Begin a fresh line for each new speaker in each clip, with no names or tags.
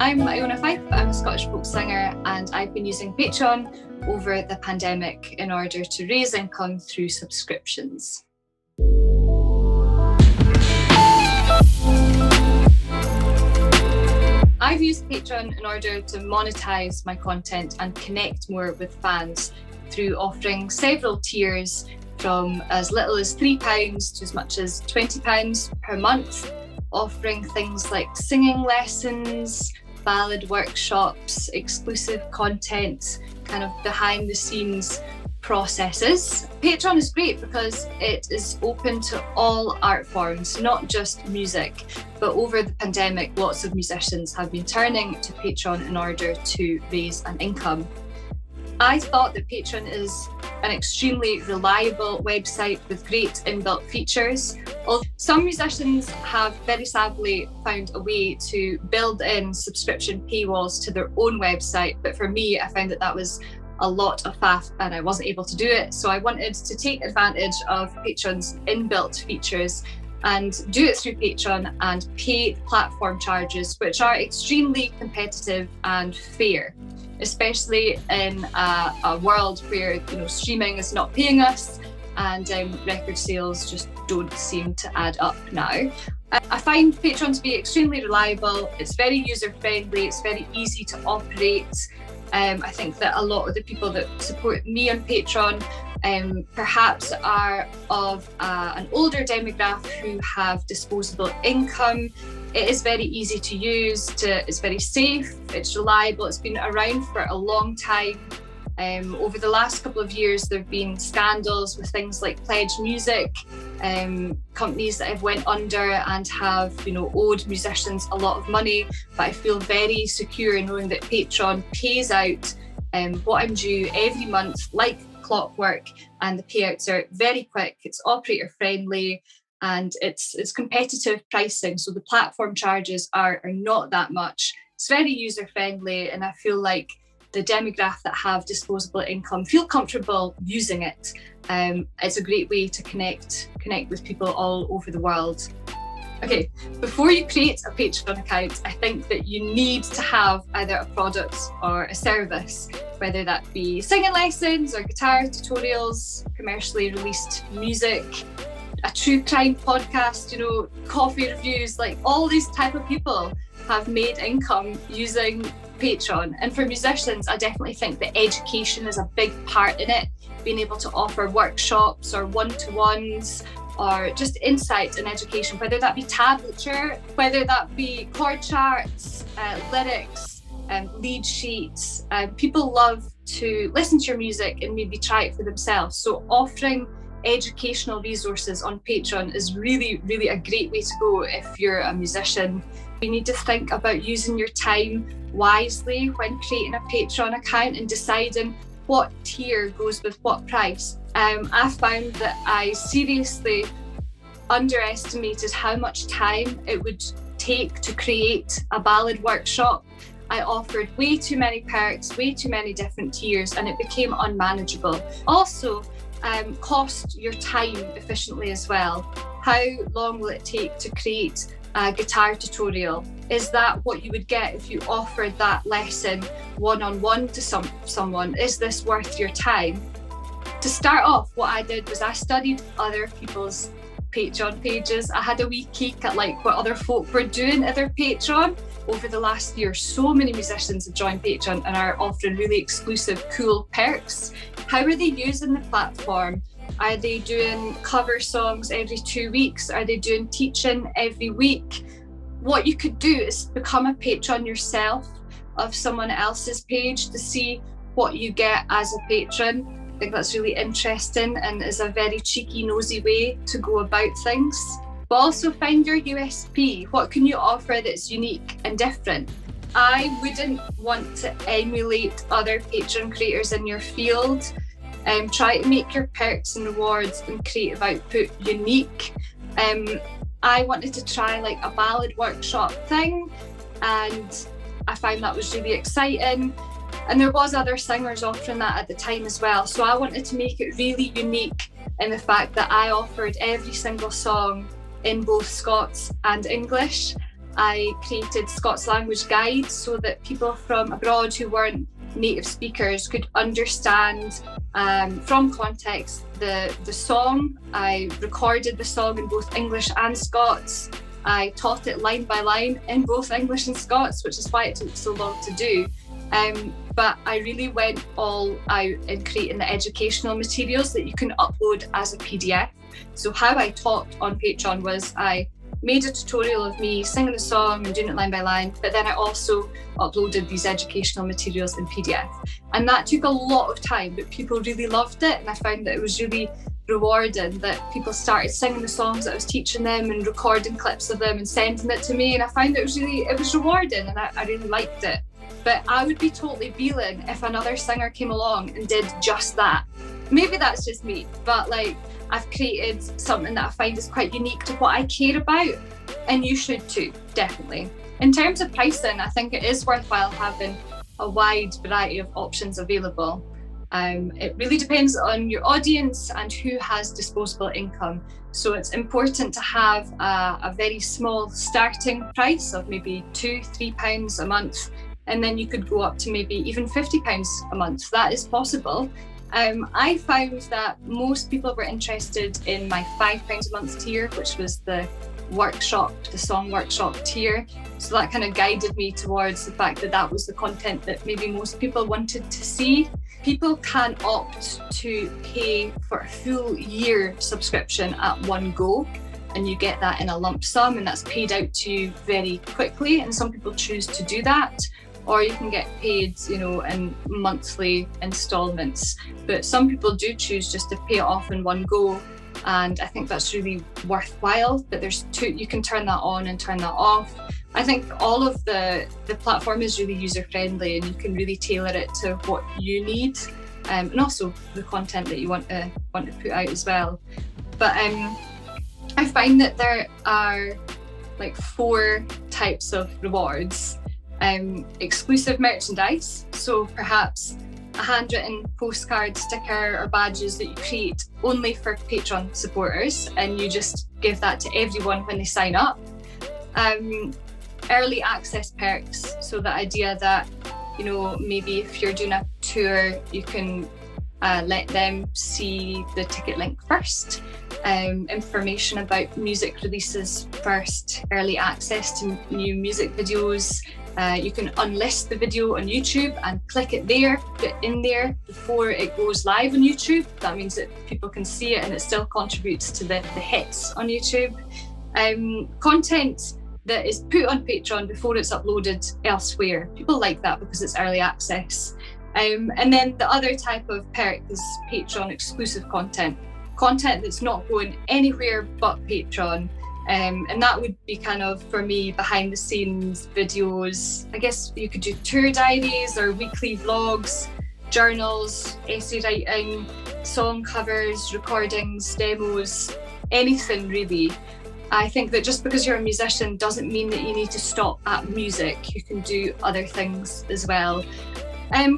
I'm Iona Fife, I'm a Scottish folk singer, and I've been using Patreon over the pandemic in order to raise income through subscriptions. I've used Patreon in order to monetize my content and connect more with fans through offering several tiers from as little as £3 to as much as £20 per month, offering things like singing lessons, ballad workshops, exclusive content, kind of behind the scenes processes. Patreon is great because it is open to all art forms, not just music. But over the pandemic, lots of musicians have been turning to Patreon in order to raise an income. I thought that Patreon is an extremely reliable website with great inbuilt features. Some musicians have very sadly found a way to build in subscription paywalls to their own website, but for me, I found that was a lot of faff and I wasn't able to do it. So I wanted to take advantage of Patreon's inbuilt features and do it through Patreon and pay the platform charges, which are extremely competitive and fair, especially in a world where streaming is not paying us and record sales just don't seem to add up now. I find Patreon to be extremely reliable. It's very user-friendly. It's very easy to operate. I think that a lot of the people that support me on Patreon perhaps are of an older demographic who have disposable income. It is very easy to use, it's very safe, it's reliable, it's been around for a long time. Over the last couple of years, there have been scandals with things like Pledge Music, companies that have went under and have, owed musicians a lot of money. But I feel very secure in knowing that Patreon pays out what I'm due every month, like clockwork, and the payouts are very quick. It's operator friendly and it's competitive pricing. So the platform charges are not that much. It's very user friendly, and I feel like the demographic that have disposable income feel comfortable using it. It's a great way to connect with people all over the world. Okay, before you create a Patreon account, I think that you need to have either a product or a service, whether that be singing lessons or guitar tutorials, commercially released music, a true crime podcast, coffee reviews. Like all these type of people have made income using Patreon. And for musicians, I definitely think that education is a big part in it, being able to offer workshops or one-to-ones or just insight and education, whether that be tablature, whether that be chord charts, lyrics, lead sheets. People love to listen to your music and maybe try it for themselves. So offering educational resources on Patreon is really, really a great way to go if you're a musician. You need to think about using your time wisely when creating a Patreon account and deciding what tier goes with what price. I found that I seriously underestimated how much time it would take to create a ballad workshop. I offered way too many perks, way too many different tiers, and it became unmanageable. Also, cost your time efficiently as well. How long will it take to create a guitar tutorial? Is that what you would get if you offered that lesson one-on-one to someone? Is this worth your time? To start off, what I did was I studied other people's Patreon pages. I had a wee peek at what other folk were doing at their Patreon. Over the last year, so many musicians have joined Patreon and are offering really exclusive, cool perks. How are they using the platform? Are they doing cover songs every 2 weeks? Are they doing teaching every week? What you could do is become a patron yourself of someone else's page to see what you get as a patron. I think that's really interesting and is a very cheeky, nosy way to go about things. But also find your USP. What can you offer that's unique and different? I wouldn't want to emulate other Patreon creators in your field. Try to make your perks and rewards and creative output unique. I wanted to try a ballad workshop thing, and I found that was really exciting. And there was other singers offering that at the time as well. So I wanted to make it really unique in the fact that I offered every single song in both Scots and English. I created Scots language guides so that people from abroad who weren't native speakers could understand from context the song. I recorded the song in both English and Scots. I taught it line by line in both English and Scots, which is why it took so long to do. But I really went all out in creating the educational materials that you can upload as a PDF. So how I taught on Patreon was I made a tutorial of me singing the song and doing it line by line, but then I also uploaded these educational materials in PDF. And that took a lot of time, but people really loved it. And I found that it was really rewarding that people started singing the songs that I was teaching them and recording clips of them and sending it to me. And I found it was rewarding, and I really liked it. But I would be totally feeling if another singer came along and did just that. Maybe that's just me, but like, I've created something that I find is quite unique to what I care about, and you should too, definitely. In terms of pricing, I think it is worthwhile having a wide variety of options available. It really depends on your audience and who has disposable income. So it's important to have a very small starting price of maybe £2-3 a month, and then you could go up to maybe even £50 a month. That is possible. I found that most people were interested in my £5 a month tier, which was the song workshop tier. So that kind of guided me towards the fact that that was the content that maybe most people wanted to see. People can opt to pay for a full year subscription at one go, and you get that in a lump sum, and that's paid out to you very quickly. And some people choose to do that. Or you can get paid, in monthly installments. But some people do choose just to pay it off in one go. And I think that's really worthwhile. But you can turn that on and turn that off. I think all of the platform is really user friendly, and you can really tailor it to what you need, and also the content that you want to put out as well. But I find that there are like 4 types of rewards. Exclusive merchandise, so perhaps a handwritten postcard, sticker or badges that you create only for Patreon supporters, and you just give that to everyone when they sign up. Early access perks, so the idea that maybe if you're doing a tour, you can let them see the ticket link first. Information about music releases first, early access to new music videos. You can unlist the video on YouTube and click it in there before it goes live on YouTube. That means that people can see it and it still contributes to the hits on YouTube. Content that is put on Patreon before it's uploaded elsewhere. People like that because it's early access. And then the other type of perk is Patreon exclusive content that's not going anywhere but Patreon. And that would be kind of, for me, behind the scenes videos. I guess you could do tour diaries or weekly vlogs, journals, essay writing, song covers, recordings, demos, anything really. I think that just because you're a musician doesn't mean that you need to stop at music. You can do other things as well.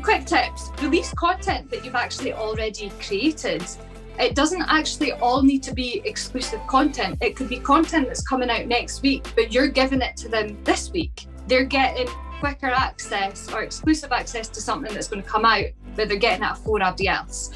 Quick tips: release content that you've actually already created. It doesn't actually all need to be exclusive content. It could be content that's coming out next week, but you're giving it to them this week. They're getting quicker access or exclusive access to something that's going to come out, but they're getting it for everybody else.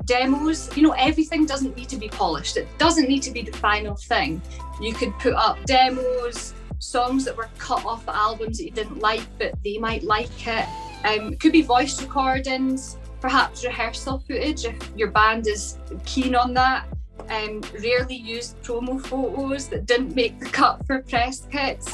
Demos, everything doesn't need to be polished. It doesn't need to be the final thing. You could put up demos, songs that were cut off albums that you didn't like, but they might like it. It could be voice recordings, perhaps rehearsal footage if your band is keen on that. Rarely used promo photos that didn't make the cut for press kits,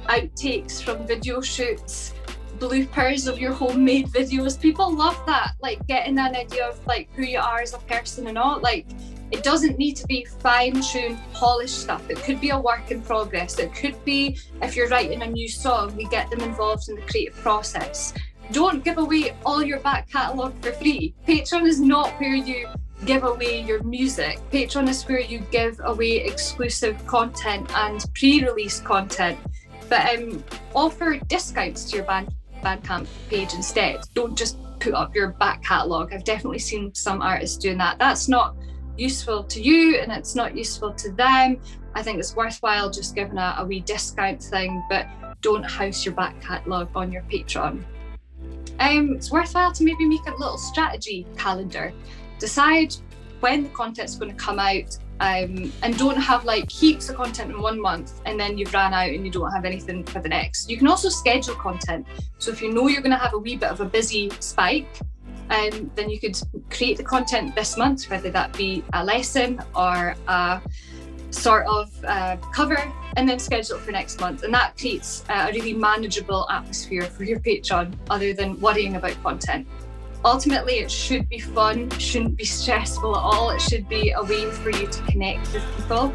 outtakes from video shoots, bloopers of your homemade videos. People love that, like getting an idea of like who you are as a person and all. Like, it doesn't need to be fine-tuned, polished stuff. It could be a work in progress. It could be, if you're writing a new song, we get them involved in the creative process. Don't give away all your back catalogue for free. Patreon is not where you give away your music. Patreon is where you give away exclusive content and pre-release content. But offer discounts to your Bandcamp page instead. Don't just put up your back catalogue. I've definitely seen some artists doing that. That's not useful to you and it's not useful to them, I think it's worthwhile just giving a wee discount thing, but don't house your back catalogue on your Patreon. It's worthwhile to maybe make a little strategy calendar. Decide when the content's going to come out, and don't have like heaps of content in 1 month and then you've ran out and you don't have anything for the next. You can also schedule content. So if you know you're going to have a wee bit of a busy spike, then you could create the content this month, whether that be a lesson or a sort of cover, and then schedule it for next month. And that creates a really manageable atmosphere for your Patreon, other than worrying about content. Ultimately, it should be fun, shouldn't be stressful at all. It should be a way for you to connect with people